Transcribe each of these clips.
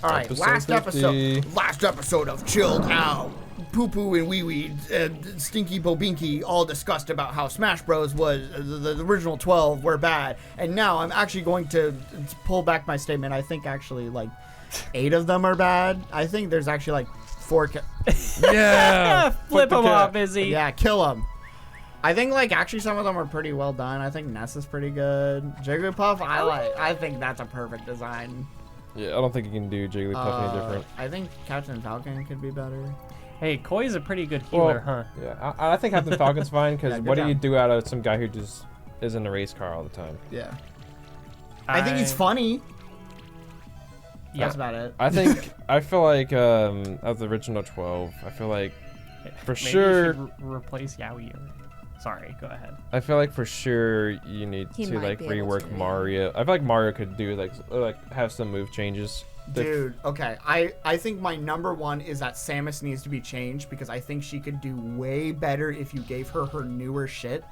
All right, last episode of Chilled Out. Poo Poo and Wee Wee and Stinky Bobinky all discussed about how Smash Bros was the original 12 were bad, and now I'm actually going to pull back my statement. I think actually like 8 of them are bad. I think there's actually like 4. Yeah, flip them off, Izzy. Yeah, kill them. I think like actually some of them are pretty well done. I think Ness is pretty good. Jigglypuff, I think that's a perfect design. Yeah, I don't think you can do Jigglypuff any different. I think Captain Falcon could be better. Hey, Koi's a pretty good healer, huh? Yeah, I think Captain Falcon's fine, because Yeah, what do job. you do out of some guy who just is in a race car all the time? Yeah. I think he's funny. Yeah. That's about it. I feel like of the original 12, I feel like for Maybe sure. you should replace Yowie. Sorry, go ahead. I feel like for sure you need He to might like be able rework to, yeah. Mario. I feel like Mario could do like have some move changes. Dude, okay. I think my number one is that Samus needs to be changed because I think she could do way better if you gave her newer shit.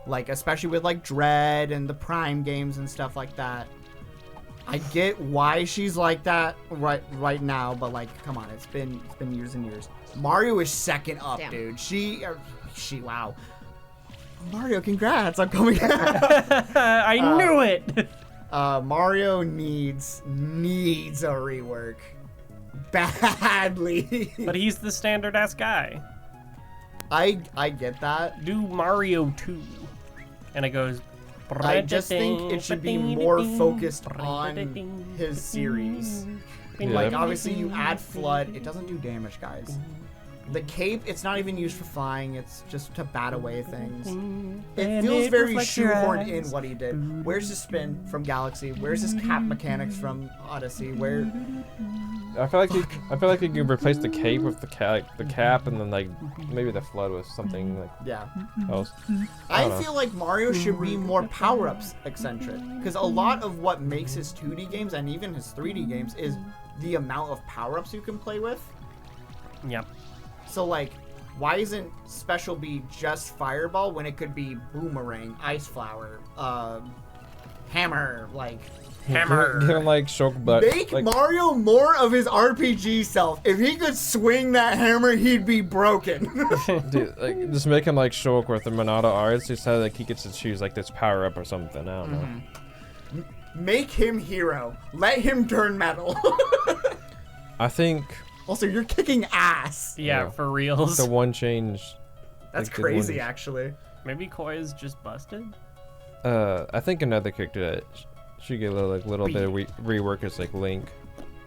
Like, especially with like Dread and the Prime games and stuff like that. I get why she's like that right now, but like, come on, it's been years and years. Mario is second up, Damn. dude. She, wow. Mario, congrats! I'm coming. I knew it. Mario needs a rework badly. But he's the standard ass guy. I get that. Do Mario 2, and it goes. I just think it should be more focused on his series. Like, obviously, you add Flood. It doesn't do damage, guys. The cape, it's not even used for flying. It's just to bat away things. It And feels it very reflects your shoehorned in eyes. what he did. Where's his spin from Galaxy? Where's his cap mechanics from Odyssey? Where? I feel like you can replace the cape with the cap, and then like maybe the flood with something like Yeah. else. I don't know. feel like Mario should be more power-ups eccentric, because a lot of what makes his 2D games and even his 3D games is the amount of power-ups you can play with. Yep. So like, why isn't Special B just Fireball when it could be Boomerang, Ice Flower, Hammer, like Hammer? Give him like Shulk butt. Make Like, Mario more of his RPG self. If he could swing that hammer, he'd be broken. dude, like just make him like Shulk with the Monado arts. Just so like he gets to choose like this power up or something. I don't know. Make him hero. Let him turn metal. I think Also, you're kicking ass. Yeah, Yeah. for reals. the one change. That's like, did crazy, wonders. actually. Maybe Koi is just busted. I think another character that should get a little bit of rework is like Link.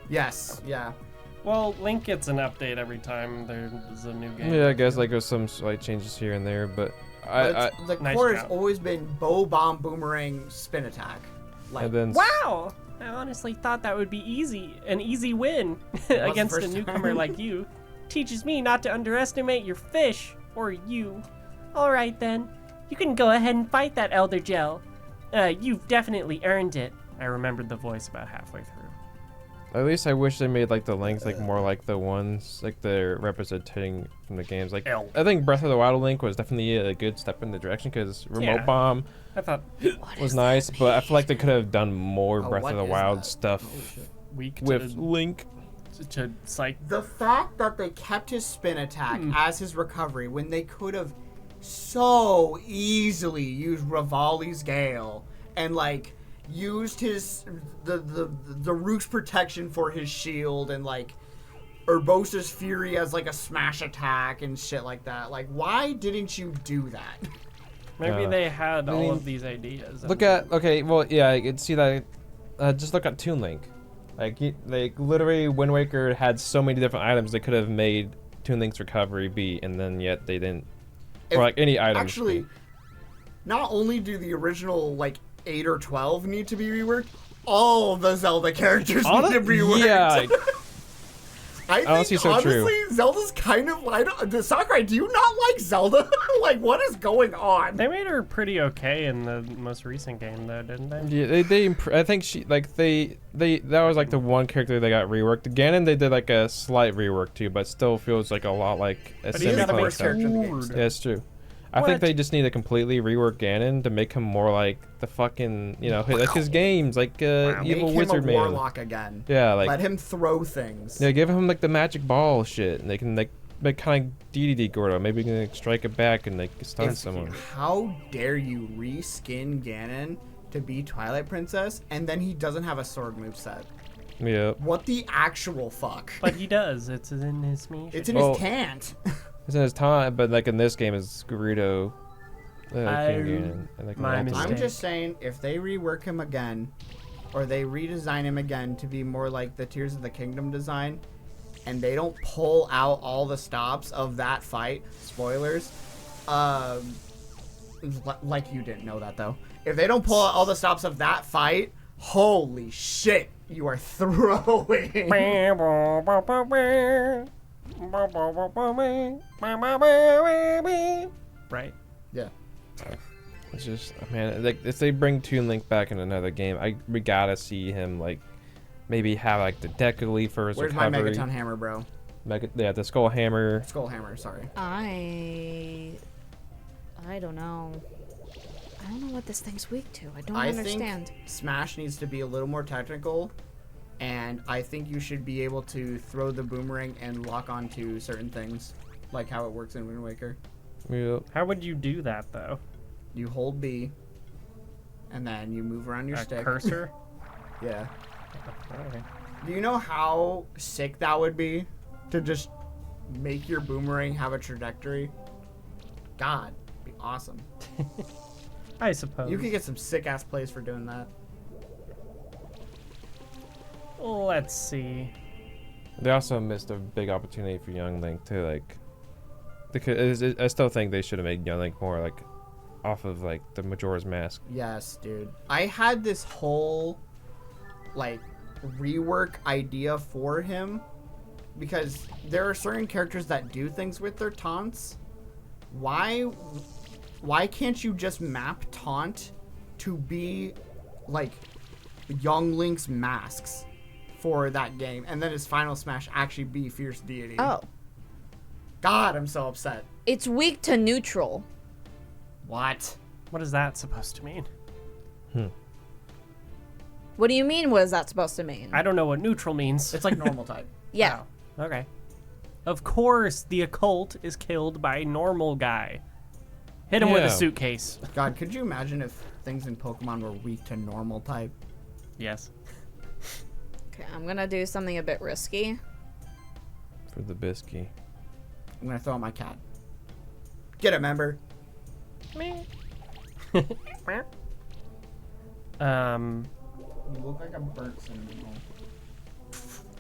Yes, yeah. Well, Link gets an update every time there's a new game. Yeah, I guess like with some slight changes here and there, but But the Nice core has job. always been bow, bomb, boomerang, spin attack. Like, and then Wow! I honestly thought that would be an easy win against a first newcomer time. like you. Teaches me not to underestimate your fish, or you. Alright then, you can go ahead and fight that Elder Gel. You've definitely earned it. I remembered the voice about halfway through. at least I wish they made like the Links like more like the ones like they're representing from the games. Like L. I think Breath of the Wild Link was definitely a good step in the direction because Remote Yeah. Bomb I thought was nice, but I feel like they could have done more Oh, Breath what of the is Wild that? stuff weak with to, Link. to psych. the fact that they kept his spin attack as his recovery when they could have so easily used Rivali's Gale and like used his the Rook's protection for his shield and like Urbosa's Fury as like a smash attack and shit like that. Like, why didn't you do that? Maybe they had all mean, of these ideas. Look at yeah, I could see that. Just look at Toon Link. Like literally, Wind Waker had so many different items they could have made Toon Link's recovery be, and then yet they didn't. Or like any items. Actually, not only do the original like 8 or 12 need to be reworked, all the Zelda characters need to be reworked. Yeah. I think honestly, so honestly, true. Zelda's kind of like Sakurai. Do you not like Zelda? Like, what is going on? They made her pretty okay in the most recent game, though, didn't they? Yeah, I think she like they that was like the one character they got reworked. Ganon they did like a slight rework too, but still feels like a lot like a But he's got a semi-clone big stuff. character in the game. sword. Yeah, it's true. I What? think they just need to completely rework Ganon to make him more like the fucking, like his games, like Make evil him wizard a man. warlock again. Yeah, like Let him throw things. yeah, give him like the magic ball shit, and they can like make kind of DDD Gordo. Maybe you can like, strike it back and like stun someone. How dare you reskin Ganon to be Twilight Princess, and then he doesn't have a sword moveset? Yeah. What the actual fuck? But he does. It's in his Mish. It's in Well, his can't. It's in his time, but like in this game, it's Gerudo. King Ganon, and, like, my multiple- I'm mistake. just saying, if they rework him again, or they redesign him again to be more like the Tears of the Kingdom design, and they don't pull out all the stops of that fight, spoilers, like you didn't know that though. If they don't pull out all the stops of that fight, holy shit, you are throwing. Right. Yeah. It's just, man, like if they bring Toon Link back in another game, we gotta see him like maybe have like the Deca Leaf for his Where's my recovery. Megaton Hammer, bro? The Skull Hammer. Skull Hammer, sorry. I don't know. I don't know what this thing's weak to. I don't I understand. think Smash needs to be a little more technical, and I think you should be able to throw the boomerang and lock onto certain things, like how it works in Wind Waker. Yep. How would you do that though? You hold B, and then you move around your A stick. cursor? Yeah. Okay. Do you know how sick that would be to just make your boomerang have a trajectory? God, it'd be awesome. I suppose. You could get some sick ass plays for doing that. Let's see. They also missed a big opportunity for Young Link too. Like, I still think they should have made Young Link more like off of like the Majora's Mask. Yes, dude. I had this whole like rework idea for him because there are certain characters that do things with their taunts. Why can't you just map taunt to be like Young Link's masks for that game, and then his final smash actually be Fierce Deity? Oh, God, I'm so upset. it's weak to neutral. What? What is that supposed to mean? What do you mean? What is that supposed to mean? I don't know what neutral means. It's like normal type. Yeah. Oh, okay. Of course, the occult is killed by normal guy. Hit him with a Yeah. suitcase. God, could you imagine if things in Pokemon were weak to normal type? Yes. Okay, I'm gonna do something a bit risky. For the Bisky. I'm gonna throw out my cat. Get it, member. You look like a burnt cinnamon.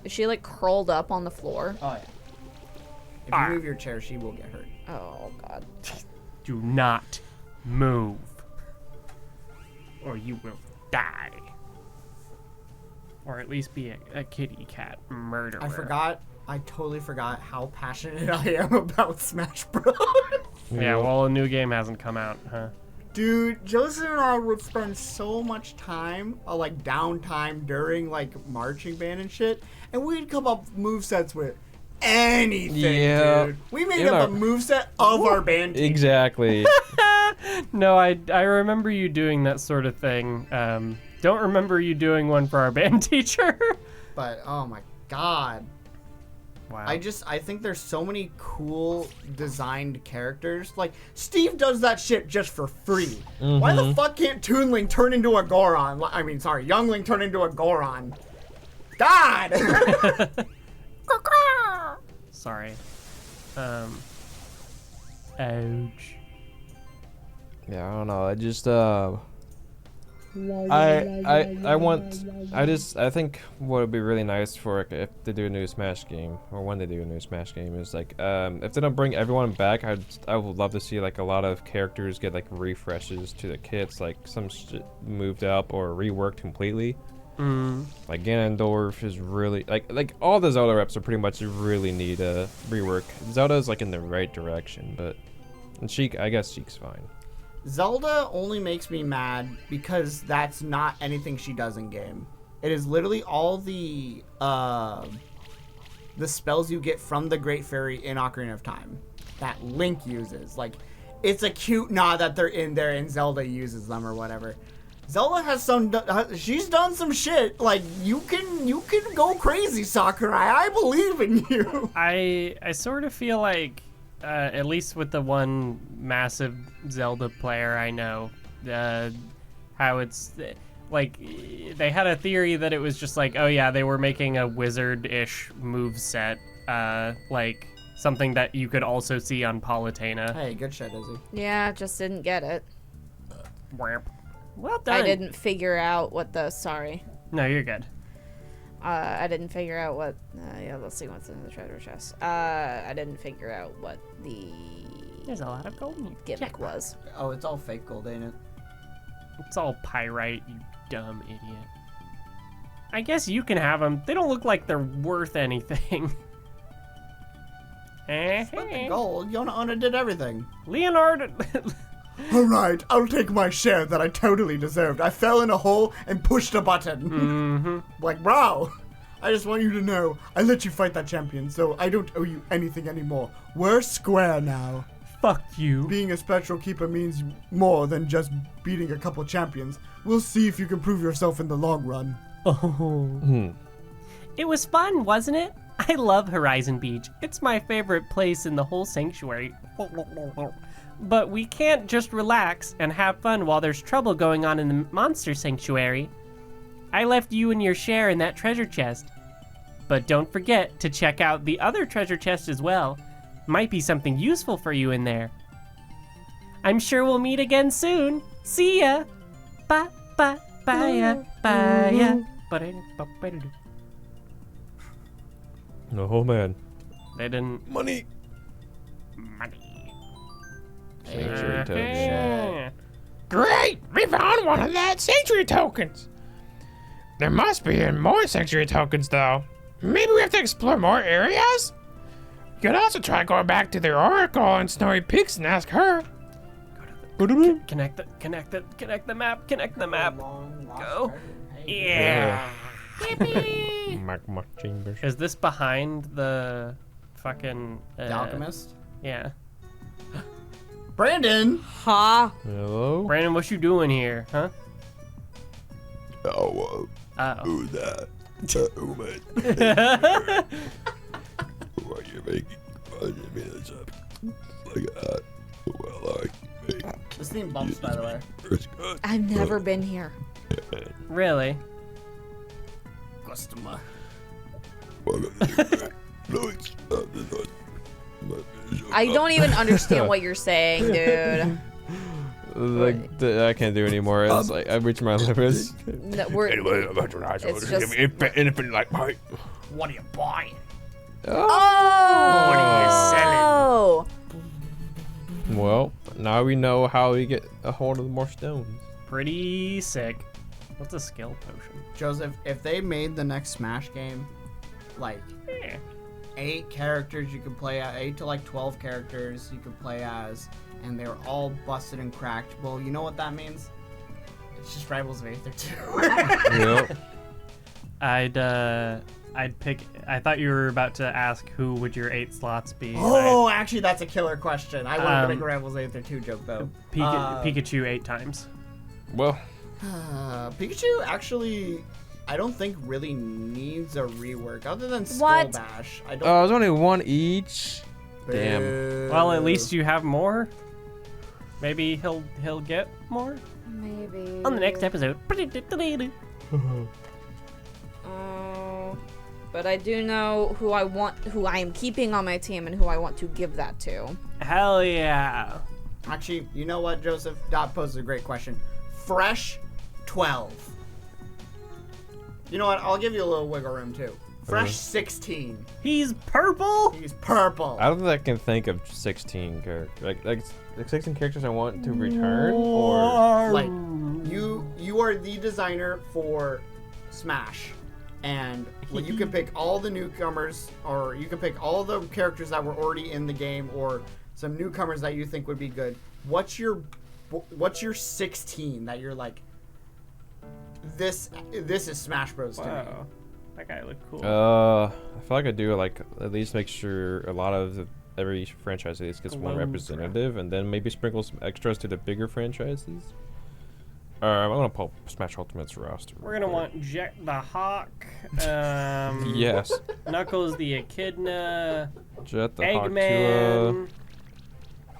Is she like curled up on the floor? Oh yeah. If you move your chair, she will get hurt. Oh god. Do not move, or you will die. Or at least be a kitty cat murderer. I totally forgot how passionate I am about Smash Bros. Yeah, well, a new game hasn't come out, huh? Dude, Joseph and I would spend so much time, like downtime during like marching band and shit, and we'd come up with movesets with anything, Yeah. dude. We made In up our- a moveset of our band team. Exactly. No, I remember you doing that sort of thing. Don't remember you doing one for our band teacher. But oh my god. Wow. I think there's so many cool designed characters. Like, Steve does that shit just for free. Why the fuck can't Toon Link turn into a Goron? I mean, sorry, Young Link turn into a Goron? God! Sorry. Ouch. Yeah, I don't know. I just I think what would be really nice for like, if they do a new Smash game, or when they do a new Smash game, is like if they don't bring everyone back, I would love to see like a lot of characters get like refreshes to the kits, like some shit moved up or reworked completely. Like Ganondorf is really like all the Zelda reps are pretty much really need a rework. Zelda's like in the right direction, but and Sheik, I guess Sheik's fine. Zelda only makes me mad because that's not anything she does in game. It is literally all the spells you get from the Great Fairy in Ocarina of Time that Link uses. Like, it's a cute nod that they're in there and Zelda uses them or whatever. Zelda has she's done some shit. Like, you can go crazy, Sakurai. I believe in you. I sort of feel like, at least with the one massive Zelda player I know, how it's like they had a theory that it was just like, oh yeah, they were making a wizard-ish move set, like something that you could also see on Palutena. Hey, good shit, Izzy. Yeah, just didn't get it. Well done. I didn't figure out what the. Sorry. No, you're good. I didn't figure out what. Yeah, let's see what's in the treasure chest. I didn't figure out what the. There's a lot of gold in your gimmick check. was. Oh, it's all fake gold, ain't it? It's all pyrite, you dumb idiot. I guess you can have them. They don't look like they're worth anything. Fucking gold. Yona did everything. Leonardo. Alright, I'll take my share that I totally deserved. I fell in a hole and pushed a button. Mm-hmm. Like, bro, I just want you to know, I let you fight that champion, so I don't owe you anything anymore. We're square now. Fuck you. Being a special keeper means more than just beating a couple champions. We'll see if you can prove yourself in the long run. Oh. It was fun, wasn't it? I love Horizon Beach. It's my favorite place in the whole sanctuary. But we can't just relax and have fun while there's trouble going on in the monster sanctuary. I left you and your share in that treasure chest. But don't forget to check out the other treasure chest as well. Might be something useful for you in there. I'm sure we'll meet again soon. See ya. Bye, bye, bye, bye. Oh man. They didn't. Money. Sanctuary token. Yeah. Great! We found one of that sanctuary tokens. There must be more sanctuary tokens, though. Maybe we have to explore more areas? You could also try going back to the Oracle on Snowy Peaks and ask her. Connect the map. Go. Yeah. Yeah. Magma chambers. Is this behind the fucking The Alchemist? Yeah. Brandon! Ha! Hello? Brandon, what you doing here, huh? Oh, Uh-oh. who's that? Who man? Who are you making fun of me this up? Like that. Well, I make This theme bumps, by the way. first cut. I've never been here. Really? Customer. I don't even understand what you're saying, dude. Like, I can't do anymore. It's like I've reached my limits. No, we're, Anyway, I'm not it's just. anything like mine. What are you buying? Oh! Well, now we know how we get a hold of more stones. Pretty sick. What's a skill potion? Joseph, if they made the next Smash game, like, Eh. 8 characters you could play as, 8 to like 12 characters you could play as, and they were all busted and cracked, well, you know what that means? It's just Rivals of Aether 2. Yep. I'd pick. I thought you were about to ask who would your 8 slots be. Oh, actually, that's a killer question. I wanted to make a Um, Rivals of Aether 2 joke, though. Pikachu 8 times. Well, Pikachu actually, I don't think really needs a rework other than Skull What? Bash. I don't. there's only one each. Damn. Well, at least you have more. Maybe he'll get more Maybe. on the next episode. But I do know who I am keeping on my team and who I want to give that to. Hell yeah. Actually, you know what, Joseph? Dot poses a great question. Fresh 12. You know what? I'll give you a little wiggle room too. Fresh 16. He's purple. He's purple. I don't think I can think of 16 characters. Like 16 characters I want to return, or Like, you are the designer for Smash. And well, you can pick all the newcomers, or you can pick all the characters that were already in the game, or some newcomers that you think would be good. What's your 16 that you're like, this is Smash Bros. to me? Wow. That guy looked cool. I feel like I do like at least make sure a lot of every franchise at least gets one Lone representative, and then maybe sprinkle some extras to the bigger franchises. I'm gonna pull Smash Ultimate's roster. We're gonna want Jet the Hawk. Yes. Knuckles the Echidna. Jet the Hawk Eggman.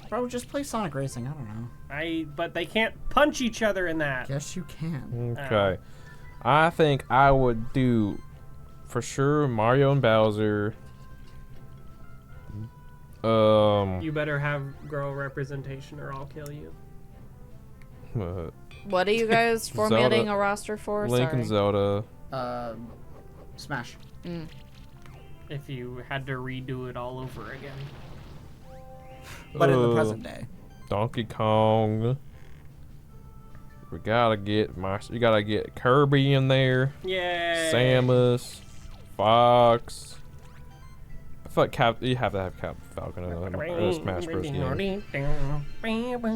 Bro, just play Sonic Racing. I don't know. But they can't punch each other in that. Yes, you can. Okay. I think I would do, for sure, Mario and Bowser. You better have girl representation or I'll kill you. What are you guys formatting Zelda, a roster for? Link Sorry. and Zelda. Smash. If you had to redo it all over again. But in the present day. Donkey Kong. You gotta get Kirby in there. Yay! Samus, Fox. I feel like you have to have Cap Falcon in a Smash Bros. Game.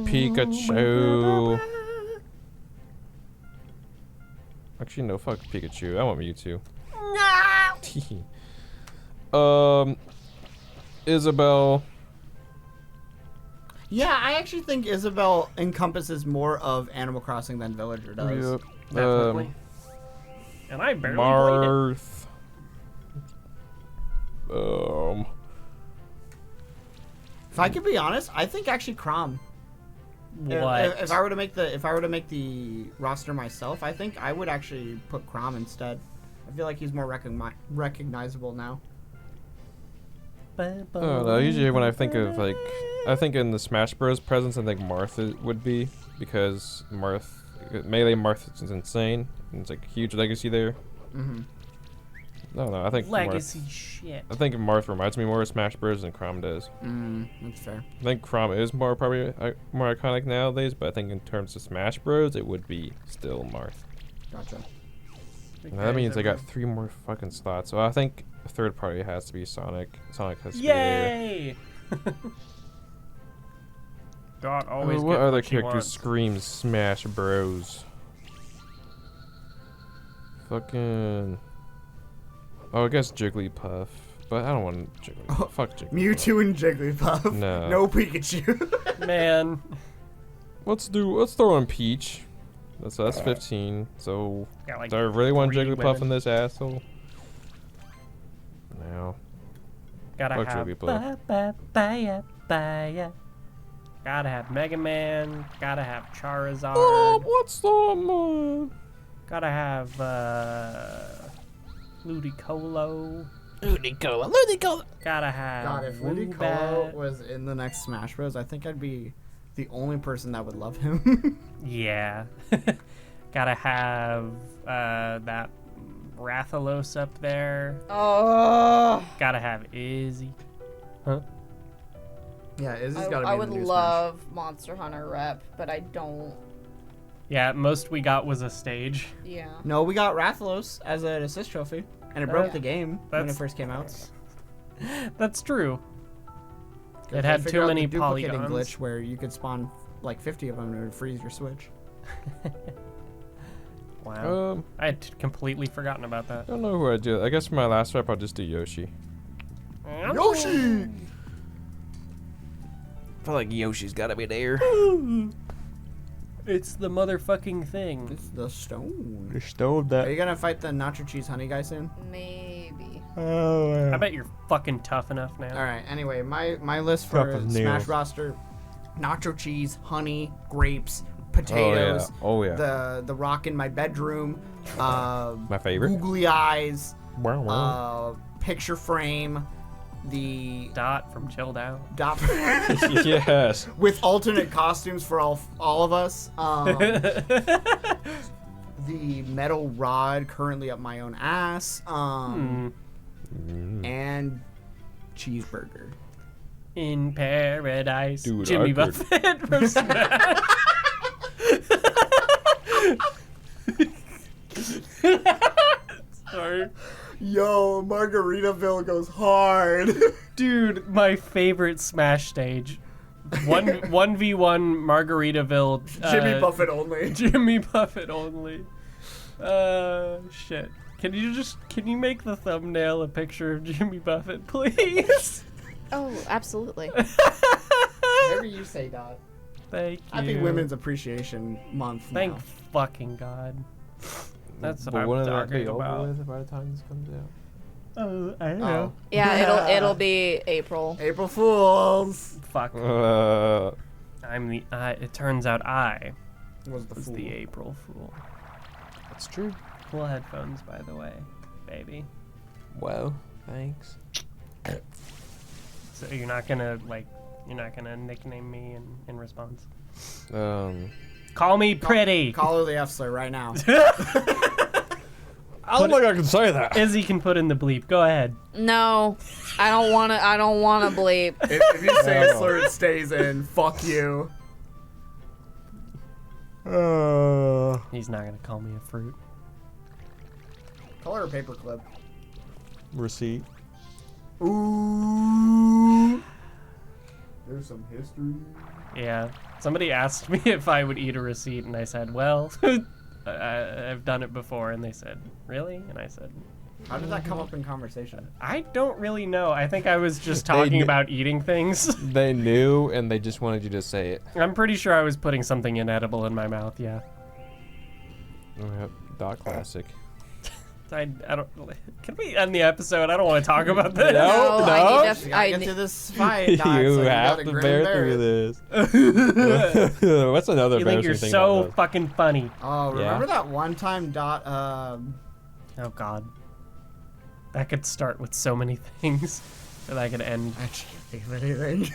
Pikachu. Actually, no, fuck Pikachu. I want Mewtwo. No! Isabelle. Yeah, I actually think Isabelle encompasses more of Animal Crossing than Villager does. Yep. Definitely. And I barely played it. Marth. If I could be honest, I think actually Chrom. What? If I were to make the roster myself, I think I would actually put Chrom instead. I feel like he's more recognizable now. No, usually when I think of I think in the Smash Bros. Presence, I think Marth would be, because Melee Marth is insane. And it's like a huge legacy there. Mm-hmm. No, I think Legacy shit. I think Marth reminds me more of Smash Bros. Than Chrom does. That's fair. I think Chrom is probably more iconic nowadays, but I think in terms of Smash Bros, it would be still Marth. Gotcha. And that means I got 3 more fucking slots. So I think a third party has to be Sonic. Sonic has to be there. Yay! God always What gets other what she character wants. screams Smash Bros? Fucking. Oh, I guess Jigglypuff. But I don't want Jigglypuff. Fuck Jigglypuff. Mewtwo and Jigglypuff. No. No Pikachu. Man. Let's throw in Peach. That's 15. So Got like do I really want 3 Jigglypuff women. in this asshole? No. Gotta Fuck have Jigglypuff. Gotta have Mega Man. Gotta have Charizard. What's the Gotta have Ludicolo. Ludicolo. Gotta have God, if Ludicolo Woobat. was in the next Smash Bros, I think I'd be the only person that would love him. Yeah. Gotta have that Rathalos up there. Oh, Gotta have Izzy. Huh? Yeah, Izzy's gotta be I in would the new love Monster Hunter rep, but I don't. Yeah, most we got was a stage. Yeah. Smash. No, we got Rathalos as an assist trophy, and it broke Yeah. the game when it That's- first came out. That's true. It They had figured too out many the duplicating polygons. glitch where you could spawn like 50 of them and it would freeze your Switch. Wow. I had completely forgotten about that. I don't know who I'd do. I guess for my last rep, I'll just do Yoshi. Yoshi! I feel like Yoshi's gotta be there. It's the motherfucking thing. It's the stone. Stole Are you gonna fight the nacho cheese honey guy soon? Maybe. I bet you're fucking tough enough now. All right. Anyway, my list Tough for as Smash nails. roster: nacho cheese, honey, grapes, potatoes. Oh yeah. The rock in my bedroom. My favorite. Googly eyes. Wow. Picture frame. The Dot from Chilled Out. dot Yes. with alternate costumes for all of us. The metal rod currently up my own ass. And cheeseburger. In paradise. Dude, Jimmy I could- Buffett from Smash. Sorry. Yo, Margaritaville goes hard. Dude, my favorite Smash stage. 1v1 Margaritaville. Jimmy Buffett only. Jimmy Buffett only. Shit. Can you make the thumbnail a picture of Jimmy Buffett, please? Oh, absolutely. Whatever you say, Dot. Thank you. Happy Women's Appreciation Month. Thank now. fucking God. That's what But I'm wouldn't that talking be over about. with by the time this comes out? I don't Oh. Yeah, it'll be April. April Fools Fuck. I'm the. It turns out I was the was fool. the April Fool. That's true. Cool headphones, by the way, baby. Well, thanks. So you're not gonna nickname me in response. Call me pretty. Call her the F slur right now. I don't think I can say that. Izzy can put in the bleep. Go ahead. No, I don't wanna bleep. if you say a slur, it stays in. Fuck you. He's not gonna call me a fruit. Call her a paperclip. Receipt. Ooh. There's some history. Yeah. Somebody asked me if I would eat a receipt, and I said, well, I've done it before. And they said, really? And I said, How did that come up in conversation? I don't really know. I think I was just They talking kn- about eating things. They knew, and they just wanted you to say it. I'm pretty sure I was putting something inedible in my mouth, yeah. Yep. Dot classic. I don't. Can we end the episode? I don't want to talk about this. No. I need We gotta get to this fight. Doc, You so have gotta to grin bear and through this. What's another You think you're embarrassing thing so about fucking funny. Oh, Yeah. remember that one time Dot? Oh God. That could start with so many things that I could end. I can't think of anything.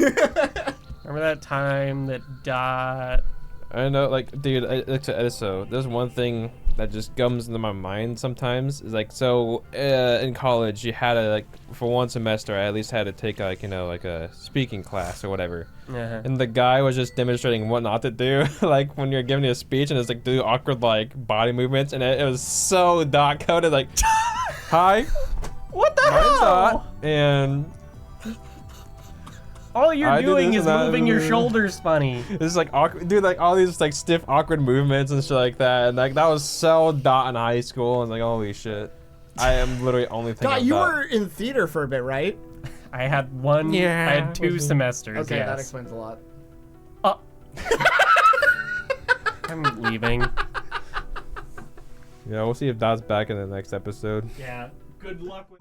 Remember that time that Dot. I know, like, dude, so there's one thing that just comes into my mind sometimes. Is like, so in college, you had to, like, for one semester, I at least had to take, like, you know, like a speaking class or whatever. Uh-huh. And the guy was just demonstrating what not to do, like when you're giving a speech, and it's like do awkward like body movements, and it was so dot coded, like, hi, What the I'm hell? Dot, and All you're I did doing this is and that, moving your and- shoulders funny. it's like awkward, dude, like all these like stiff awkward movements and shit like that, and like that was so Dot in high school, and like holy shit, I am literally only thinking. Dot, of you that. were in theater for a bit, right? I had one. Yeah, I had 2 was it? semesters. Okay, that yes. explains a lot. I'm leaving. Yeah, we'll see if Dot's back in the next episode. Yeah. Good luck with.